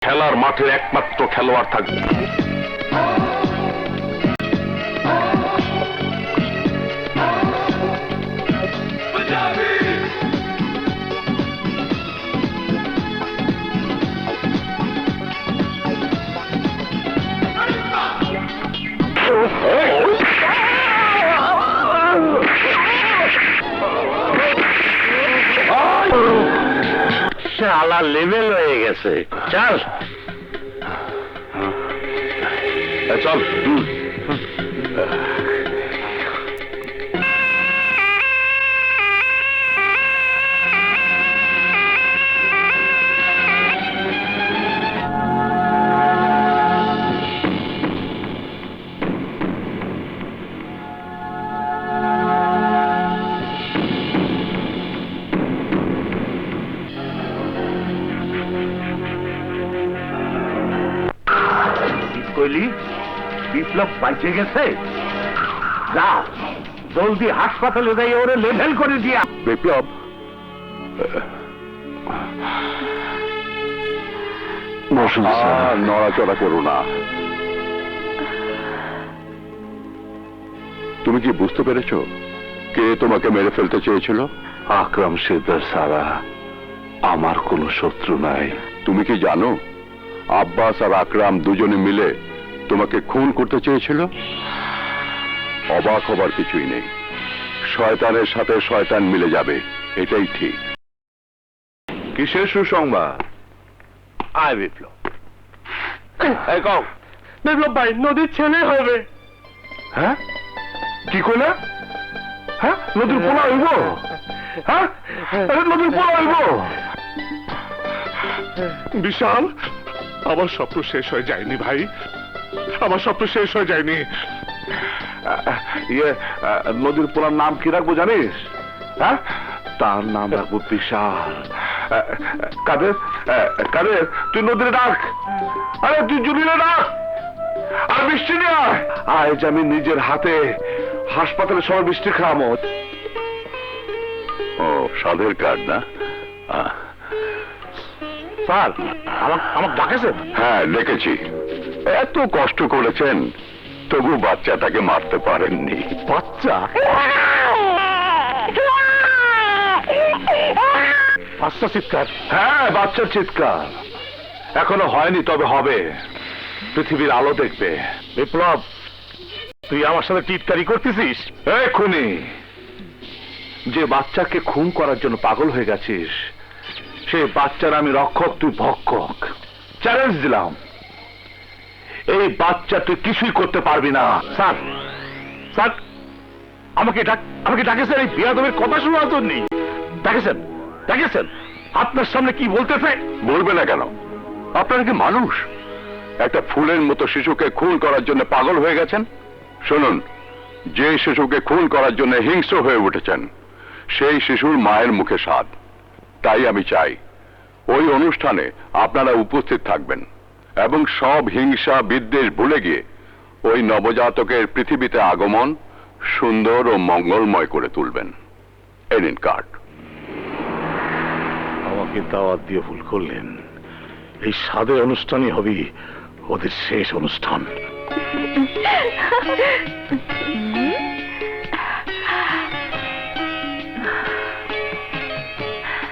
খেলার মাঠের একমাত্র খেলোয়াড় থাকবে। শালা লেভেল হয়ে গেছে। চল চল। কইলি বিপ্লব বাইচে গেছে? যা জলদি হাসপাতালে যাই ওরে লেভেল করে দিয়া। বিপ্লব, নড়াচড়া করো না। তুমি কি বুঝতে পেরেছো কে তোমাকে মেরে ফেলতে চেয়েছিল? আকরাম সিকদার ছাড়া আমার কোনো শত্রু নাই। তুমি কি জানো আব্বাস আর আকরাম দুজনে মিলে তোমাকে খুন করতে চেয়েছিল? অবাক হবার কিছুই নেই। শয়তানের সাথে শয়তান মিলে যাবে, এটাই ঠিক। কিসের সুসংবাদ? আয় বিপ্লব। এই কও বিপ্লব ভাই নদীর ছেলে হবে। হ্যাঁ কি করলে? হ্যাঁ নদীর পোলা হইব? হ্যাঁ নদীর পোলা হইব? বিশাল, আমার স্বপ্ন শেষ হয়ে যায়নি ভাই, আমার স্বপ্ন শেষ হয়ে যায়নি। নদীর পোলার নাম কি রাখবো জানিস? হ্যাঁ তার নাম রাখবো বিশাল। কাদের, কাদের তুই নদীরে ডাক, আরে তুই জুলিরে ডাক, আর বৃষ্টি নিয়ে আয়। আজ আমি নিজের হাতে হাসপাতালে সবাই বৃষ্টি খাওয়াবো। ও সাধের কার্ড না? স্যার আমাকে ডাকেছেন? হ্যাঁ ডেকেছি। এত কষ্ট করেছেন তবু বাচ্চাটাকে মারতে পারেননি। বাচ্চা? বাচ্চা চিৎকার? হ্যাঁ বাচ্চার চিৎকার। এখনো হয়নি, তবে হবে। পৃথিবীর আলো দেখবে। বিপ্লব তুই আমার সাথে টিটকারি করতেছিস? এই খুনি, যে বাচ্চাকে খুন করার জন্য পাগল হয়ে গেছিস সেই বাচ্চার আমি রক্ষক, তুই ভক্ষক। চ্যালেঞ্জ দিলাম, এই বাচ্চা তুই কিছুই করতে পারবি না। স্যার স্যার আমাকে ডাকেছেন এই বিয়াদবের কথা শোনার জন্য? ডাকেছেন ডাকেছেন? আপনার সামনে কি বলতেছে? বলবে না কেন? আপনারা কি মানুষ? একটা ফুলের মতো শিশুকে খুন করার জন্য পাগল হয়ে গেছেন? শুনুন, যে শিশুকে খুন করার জন্য হিংস্র হয়ে উঠেছেন সেই শিশুর মায়ের মুখে স্বাদ। তাই আমি চাই ওই অনুষ্ঠানে আপনারা উপস্থিত থাকবেন এবং সব হিংসা বিদ্বেষ ভুলে গিয়ে ওই নবজাতকের পৃথিবীতে আগমন সুন্দর ও মঙ্গলময় করে তুলবেন। এই নিন কার্ড। আমাকে দাওয়াত দিয়ে ভুল করলেন। এই সাদের অনুষ্ঠানই হবে ওদের শেষ অনুষ্ঠান।